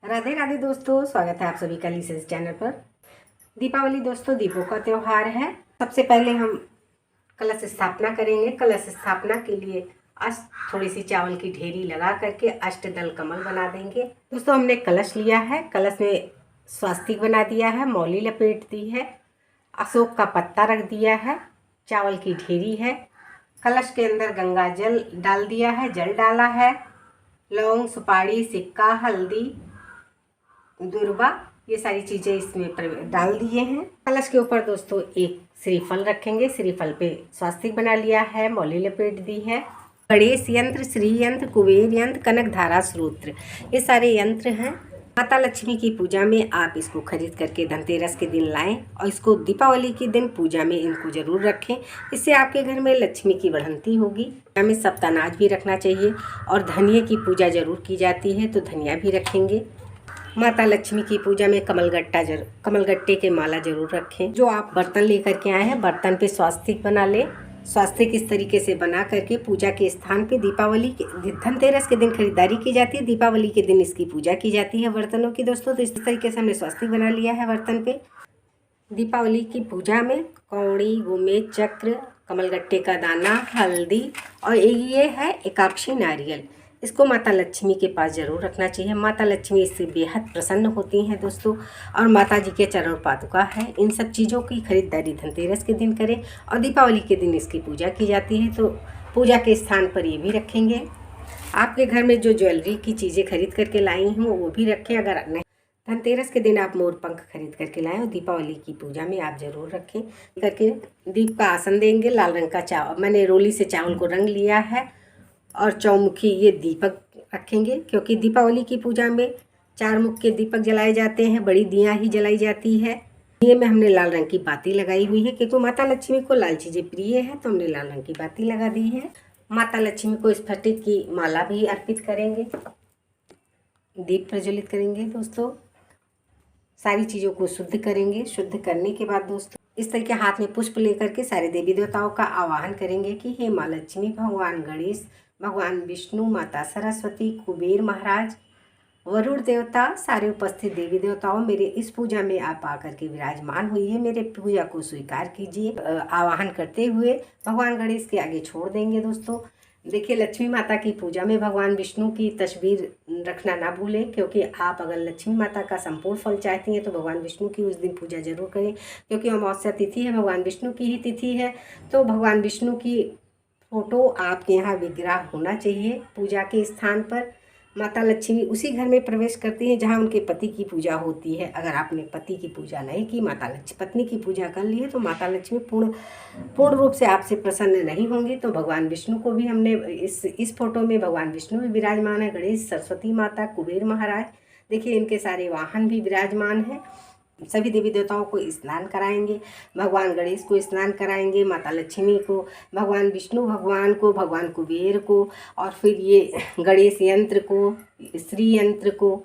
राधे राधे दोस्तों, स्वागत है आप सभी का लीसेस चैनल पर। दीपावली दोस्तों दीपों का त्यौहार है। सबसे पहले हम कलश स्थापना करेंगे। कलश स्थापना के लिए थोड़ी सी चावल की ढेरी लगा करके अष्टदल कमल बना देंगे। दोस्तों हमने कलश लिया है, कलश में स्वास्तिक बना दिया है, मौली लपेट दी है, अशोक का पत्ता रख दिया है, चावल की ढेरी है, कलश के अंदर गंगा जल डाल दिया है, जल डाला है, लौंग, सुपारी, सिक्का, हल्दी, दुर्वा, ये सारी चीज़ें इसमें डाल दिए हैं। कलश के ऊपर दोस्तों एक श्रीफल रखेंगे। श्रीफल पे स्वास्तिक बना लिया है, मौली लपेट दी है। गणेश यंत्र, श्री यंत्र, कुबेर यंत्र, कनक धारा स्रोत्र, ये सारे यंत्र हैं। माता लक्ष्मी की पूजा में आप इसको खरीद करके धनतेरस के दिन लाएं और इसको दीपावली के दिन पूजा में इनको ज़रूर रखें। इससे आपके घर में लक्ष्मी की बढ़ंती होगी। हमें सप्तानाज भी रखना चाहिए और धनिये की पूजा ज़रूर की जाती है, तो धनिया भी रखेंगे। माता लक्ष्मी की पूजा में कमलगट्टे के माला जरूर रखें। जो आप बर्तन लेकर के आए हैं, बर्तन पे स्वास्तिक बना लें। स्वास्तिक इस तरीके से बना करके पूजा के स्थान पे धनतेरस के दिन खरीदारी की जाती है, दीपावली के दिन इसकी पूजा की जाती है बर्तनों की। दोस्तों तो इस तरीके से हमने स्वास्तिक बना लिया है बर्तन पे। दीपावली की पूजा में कौड़ी, गोमेद चक्र, कमलगट्टे का दाना, हल्दी और ये है एकाक्षी नारियल, इसको माता लक्ष्मी के पास ज़रूर रखना चाहिए। माता लक्ष्मी इससे बेहद प्रसन्न होती हैं दोस्तों। और माता जी के चरण पादुका है। इन सब चीज़ों की खरीदारी धनतेरस के दिन करें और दीपावली के दिन इसकी पूजा की जाती है, तो पूजा के स्थान पर ये भी रखेंगे। आपके घर में जो ज्वेलरी की चीज़ें खरीद करके लाई हों वो भी रखें। अगर नहीं, धनतेरस के दिन आप मोर पंख खरीद करके लाएं और दीपावली की पूजा में आप ज़रूर रखें। करके दीप का आसन देंगे। लाल रंग का चावल, मैंने रोली से चावल को रंग लिया है और चौमुखी ये दीपक रखेंगे, क्योंकि दीपावली की पूजा में 4 मुख के दीपक जलाए जाते हैं, बड़ी दियाँ ही जलाई जाती है। दिए में हमने लाल रंग की बाती लगाई हुई है, क्योंकि माता लक्ष्मी को लाल चीज़ें प्रिय है, तो हमने लाल रंग की बाती लगा दी है। माता लक्ष्मी को स्फटिक की माला भी अर्पित करेंगे, दीप प्रज्वलित करेंगे। दोस्तों सारी चीज़ों को शुद्ध करेंगे। शुद्ध करने के बाद दोस्तों इस तरीके हाथ में पुष्प लेकर के सारे देवी देवताओं का आवाहन करेंगे कि हे माँ लक्ष्मी, भगवान गणेश, भगवान विष्णु, माता सरस्वती, कुबेर महाराज, वरुण देवता, सारे उपस्थित देवी देवताओं, मेरे इस पूजा में आप आकर के विराजमान हुई, मेरे पूजा को स्वीकार कीजिए। आवाहन करते हुए भगवान गणेश के आगे छोड़ देंगे। दोस्तों देखिए, लक्ष्मी माता की पूजा में भगवान विष्णु की तस्वीर रखना ना भूलें, क्योंकि आप अगर लक्ष्मी माता का संपूर्ण फल चाहती हैं तो भगवान विष्णु की उस दिन पूजा जरूर करें, क्योंकि अमावस्या तिथि है, भगवान विष्णु की ही तिथि है। तो भगवान विष्णु की फोटो आपके यहाँ विग्रह होना चाहिए पूजा के स्थान पर। माता लक्ष्मी उसी घर में प्रवेश करती हैं जहाँ उनके पति की पूजा होती है। अगर आपने पति की पूजा नहीं की, पत्नी की पूजा कर ली है, तो माता लक्ष्मी पूर्ण रूप से आपसे प्रसन्न नहीं होंगी। तो भगवान विष्णु को भी हमने इस फोटो में भगवान विष्णु भी विराजमान है, गणेश, सरस्वती माता, कुबेर महाराज, देखिए इनके सारे वाहन भी विराजमान हैं। सभी देवी देवताओं को स्नान कराएंगे। भगवान गणेश को स्नान कराएंगे, माता लक्ष्मी को, भगवान विष्णु भगवान को, भगवान कुबेर को, और फिर ये गणेश यंत्र को, श्री यंत्र को,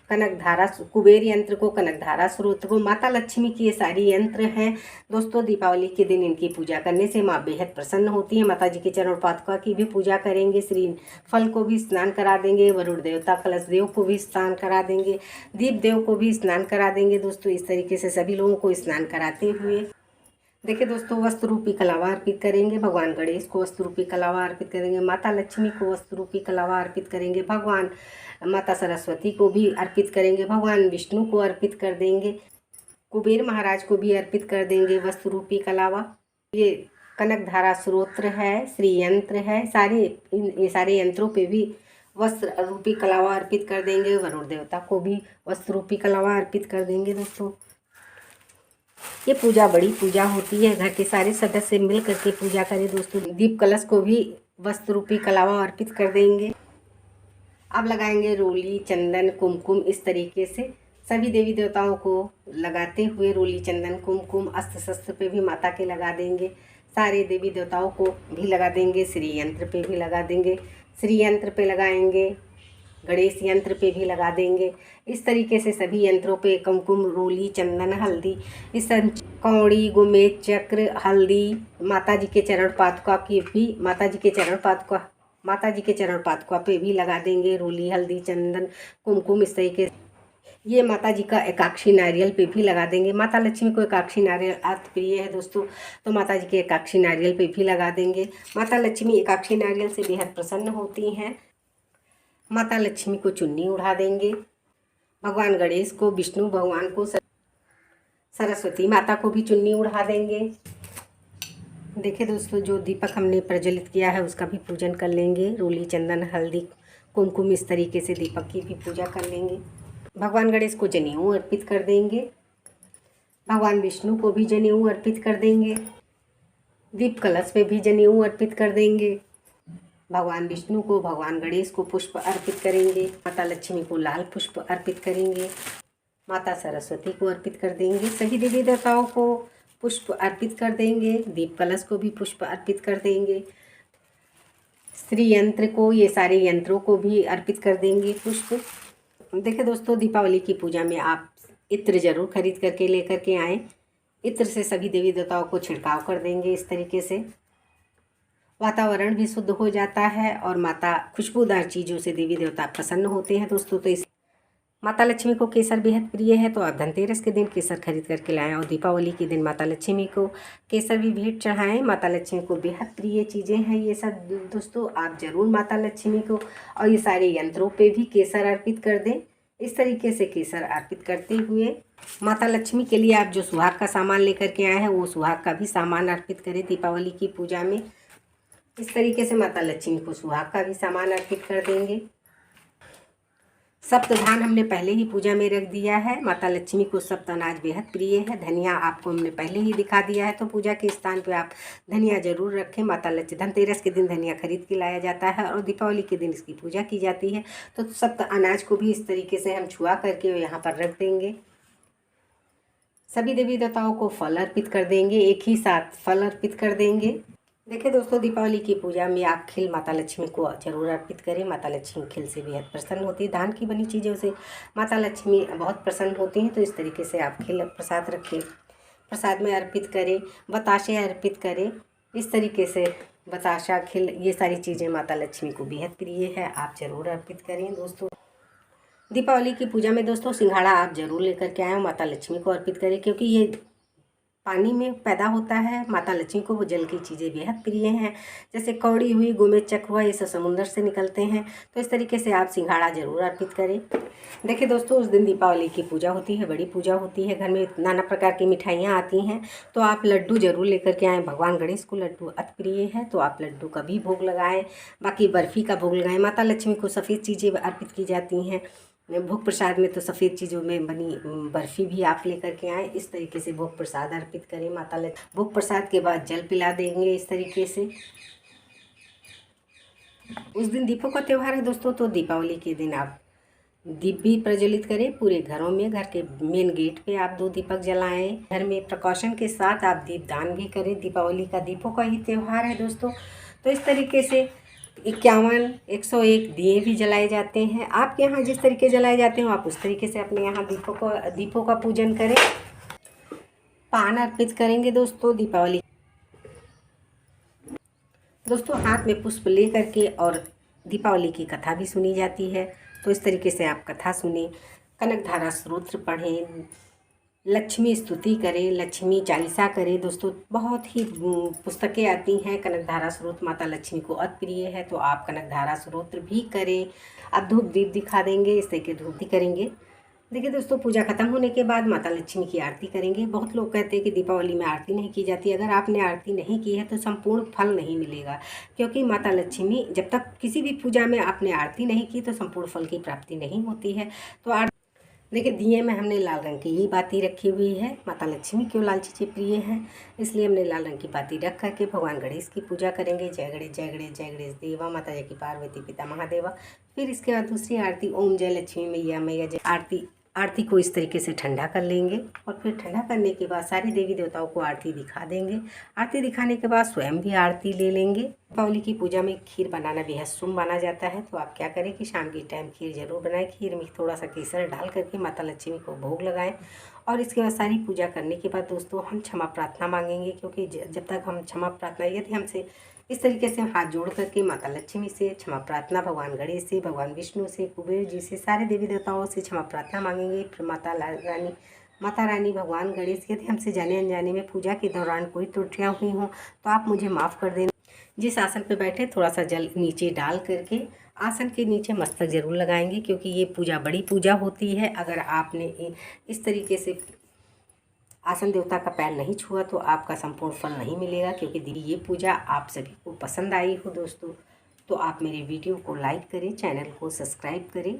कुबेर यंत्र को, कनक धारा स्रोत को, माता लक्ष्मी की ये सारी यंत्र हैं। दोस्तों दीपावली के दिन इनकी पूजा करने से माँ बेहद प्रसन्न होती है। माता जी के चरण पादुका की भी पूजा करेंगे, श्री फल को भी स्नान करा देंगे, वरुण देवता कलश देव को भी स्नान करा देंगे, दीप देव को भी स्नान करा देंगे। दोस्तों इस तरीके से सभी लोगों को स्नान कराते हुए देखिए दोस्तों वस्त्र रूपी कलावा अर्पित करेंगे। भगवान गणेश को वस्त्र रूपी कलावा अर्पित करेंगे, माता लक्ष्मी को वस्त्र रूपी कलावा अर्पित करेंगे, भगवान माता सरस्वती को भी अर्पित करेंगे, भगवान विष्णु को अर्पित कर देंगे, कुबेर महाराज को भी अर्पित कर देंगे वस्त्र रूपी कलावा। ये कनक धारा स्रोत्र है, श्री यंत्र है, ये सारे यंत्रों पे भी वस्त्र रूपी कलावा अर्पित कर देंगे। वरुण देवता को भी वस्त्र रूपी कलावा अर्पित कर देंगे। दोस्तों ये पूजा बड़ी पूजा होती है, घर के सारे सदस्य मिल करके पूजा करें। दोस्तों दीप कलश को भी वस्त्र रूपी कलावा अर्पित कर देंगे। अब लगाएंगे रोली, चंदन, कुमकुम, इस तरीके से सभी देवी देवताओं को लगाते हुए रोली, चंदन, कुमकुम अस्त्र शस्त्र पे भी माता के लगा देंगे, सारे देवी देवताओं को भी लगा देंगे, श्री यंत्र पे भी लगा देंगे, श्री यंत्र पे लगाएंगे, गणेश यंत्र पे भी लगा देंगे। इस तरीके से सभी यंत्रों पे कुमकुम, रोली, चंदन, हल्दी, इस कौड़ी, गोमेद चक्र, हल्दी, माता जी के चरण पादुका की भी, माता जी के चरण पादुका माता जी के चरण पादुका पे भी लगा देंगे रोली, हल्दी, चंदन, कुमकुम इस तरीके से। ये माता जी का एकाक्षी नारियल पे भी लगा देंगे। माता लक्ष्मी को एकाक्षी नारियल अति प्रिय है दोस्तों, तो माता जी के एकाक्षी नारियल पे भी लगा देंगे। माता लक्ष्मी एकाक्षी नारियल से बेहद प्रसन्न होती हैं। माता लक्ष्मी को चुन्नी उड़ा देंगे। भगवान गणेश को, विष्णु भगवान को, सरस्वती माता को भी चुन्नी उड़ा देंगे। देखिए दोस्तों, जो दीपक हमने प्रज्वलित किया है उसका भी पूजन कर लेंगे। रोली, चंदन, हल्दी, कुमकुम इस तरीके से दीपक की भी पूजा कर लेंगे। भगवान गणेश को जनेऊ अर्पित कर देंगे। भगवान विष्णु को भी जनेऊ अर्पित कर देंगे। दीप कलश पे भी जनेऊ अर्पित कर देंगे। भगवान विष्णु को, भगवान गणेश को पुष्प अर्पित करेंगे। माता लक्ष्मी को लाल पुष्प अर्पित करेंगे। माता सरस्वती को अर्पित कर देंगे। सभी देवी देवताओं को पुष्प अर्पित कर देंगे। दीप कलश को भी पुष्प अर्पित कर देंगे। श्री यंत्र को, ये सारे यंत्रों को भी अर्पित कर देंगे पुष्प। देखिए दोस्तों, दीपावली की पूजा में आप इत्र जरूर खरीद करके लेकर के आएँ। इत्र से सभी देवी देवताओं को छिड़काव कर देंगे। इस तरीके से वातावरण भी शुद्ध हो जाता है और माता खुशबूदार चीज़ों से देवी देवता प्रसन्न होते हैं दोस्तों। तो इस माता लक्ष्मी को केसर बेहद प्रिय है, तो आप धनतेरस के दिन केसर खरीद करके लाएं और दीपावली के दिन माता लक्ष्मी को केसर भी भेंट चढ़ाएं। माता लक्ष्मी को बेहद प्रिय चीज़ें हैं ये सब दोस्तों। आप ज़रूर माता लक्ष्मी को और ये सारे यंत्रों पे भी केसर अर्पित कर दें। इस तरीके से केसर अर्पित करते हुए माता लक्ष्मी के लिए आप जो सुहाग का सामान लेकर के आए हैं वो सुहाग का भी सामान अर्पित करें दीपावली की पूजा में। इस तरीके से माता लक्ष्मी को सुहाग का भी सामान अर्पित कर देंगे। सप्त धान हमने पहले ही पूजा में रख दिया है। माता लक्ष्मी को सप्त अनाज बेहद प्रिय है। धनिया आपको हमने पहले ही दिखा दिया है, तो पूजा के स्थान पे आप धनिया जरूर रखें। माता लक्ष्मी धनतेरस के दिन धनिया खरीद के लाया जाता है और दीपावली के दिन इसकी पूजा की जाती है। तो सप्त अनाज को भी इस तरीके से हम छुआ करके यहाँ पर रख देंगे। सभी देवी देवताओं को फल अर्पित कर देंगे। एक ही साथ फल अर्पित कर देंगे। देखिए दोस्तों, दीपावली की पूजा में आप खिल माता लक्ष्मी को जरूर अर्पित करें। माता लक्ष्मी खिल से बेहद प्रसन्न होती है। धान की बनी चीज़ों से माता लक्ष्मी बहुत प्रसन्न होती हैं, तो इस तरीके से आप खिल प्रसाद रखें, प्रसाद में अर्पित करें। बताशे अर्पित करें। इस तरीके से बताशा, खिल, ये सारी चीज़ें माता लक्ष्मी को बेहद प्रिय है, आप ज़रूर अर्पित करें दोस्तों। दीपावली की पूजा में दोस्तों सिंघाड़ा आप ज़रूर लेकर के आएँ, माता लक्ष्मी को अर्पित करें, क्योंकि ये पानी में पैदा होता है। माता लक्ष्मी को वो जल की चीज़ें बेहद प्रिय हैं। जैसे कौड़ी हुई, गोमेचक हुआ, ये सब समुद्र से निकलते हैं, तो इस तरीके से आप सिंघाड़ा जरूर अर्पित करें। देखिए दोस्तों, उस दिन दीपावली की पूजा होती है, बड़ी पूजा होती है। घर में नाना प्रकार की मिठाइयाँ आती हैं, तो आप लड्डू जरूर लेकर के आएँ। भगवान गणेश को लड्डू अति प्रिय है, तो आप लड्डू का भी भोग लगाएँ। बाकी बर्फ़ी का भोग लगाएँ। माता लक्ष्मी को सफ़ेद चीज़ें अर्पित की जाती हैं। भोग प्रसाद में तो सफ़ेद चीज़ों में बनी बर्फ़ी भी आप लेकर के आएँ। इस तरीके से भोग प्रसाद अर्पित करें माता लक्ष्मी। भोग प्रसाद के बाद जल पिला देंगे इस तरीके से। उस दिन दीपों का त्यौहार है दोस्तों, तो दीपावली के दिन आप दीप भी प्रज्वलित करें पूरे घरों में। घर के मेन गेट पे आप 2 दीपक जलाएं। घर में प्रिकॉशन के साथ आप दीपदान भी करें। दीपावली का दीपों का ही त्यौहार है दोस्तों, तो इस तरीके से 51, 101 दिए भी जलाए जाते हैं। आपके यहाँ जिस तरीके जलाए जाते हो आप उस तरीके से अपने यहाँ दीपों का पूजन करें। पान अर्पित करेंगे दोस्तों दीपावली। दोस्तों, हाथ में पुष्प ले करके और दीपावली की कथा भी सुनी जाती है, तो इस तरीके से आप कथा सुने, कनकधारा स्तोत्र पढ़ें, लक्ष्मी स्तुति करें, लक्ष्मी चालीसा करें। दोस्तों, बहुत ही पुस्तकें आती हैं। कनकधारा स्तोत्र माता लक्ष्मी को अति प्रिय है, तो आप कनकधारा स्तोत्र भी करें। आप धूप दीप दिखा देंगे, इस तरीके धूप भी करेंगे। देखिए दोस्तों, पूजा खत्म होने के बाद माता लक्ष्मी की आरती करेंगे। बहुत लोग कहते हैं कि दीपावली में आरती नहीं की जाती। अगर आपने आरती नहीं की है तो संपूर्ण फल नहीं मिलेगा, क्योंकि माता लक्ष्मी जब तक किसी भी पूजा में आपने आरती नहीं की तो संपूर्ण फल की प्राप्ति नहीं होती है। तो देखिए, दिए में हमने लाल रंग की ही बाती रखी हुई है। माता लक्ष्मी क्यों लाल चीज़ें प्रिय हैं, इसलिए हमने लाल रंग की बाती रख करके भगवान गणेश की पूजा करेंगे। जय गणेश, जय गणेश, जय गणेश देवा, माता जी की पार्वती, पिता महादेवा। फिर इसके बाद दूसरी आरती, ओम जय लक्ष्मी मैया मैया जय। आरती को इस तरीके से ठंडा कर लेंगे और फिर ठंडा करने के बाद सारी देवी देवताओं को आरती दिखा देंगे। आरती दिखाने के बाद स्वयं भी आरती ले लेंगे। दीपावली की पूजा में खीर बनाना बेहद शुभ माना जाता है, तो आप क्या करें कि शाम के टाइम खीर जरूर बनाएं। खीर में थोड़ा सा केसर डाल करके माता लक्ष्मी को भोग लगाएं और इसके बाद सारी पूजा करने के बाद दोस्तों हम क्षमा प्रार्थना मांगेंगे, क्योंकि जब तक हम क्षमा प्रार्थना, यदि हमसे इस तरीके से हाथ जोड़ करके माता लक्ष्मी से क्षमा प्रार्थना, भगवान गणेश से, भगवान विष्णु से, कुबेर जी से, सारे देवी देवताओं से क्षमा प्रार्थना मांगेंगे। फिर माता रानी भगवान गणेश, यदि हमसे जाने अनजाने में पूजा के दौरान कोई त्रुटियाँ हुई हों तो आप मुझे माफ़ कर देना। जिस आसन पर बैठे थोड़ा सा जल नीचे डाल करके आसन के नीचे मस्तक ज़रूर लगाएंगे, क्योंकि ये पूजा बड़ी पूजा होती है। अगर आपने इस तरीके से आसन देवता का पैर नहीं छुआ तो आपका संपूर्ण फल नहीं मिलेगा। क्योंकि दीदी ये पूजा आप सभी को पसंद आई हो दोस्तों, तो आप मेरे वीडियो को लाइक करें, चैनल को सब्सक्राइब करें।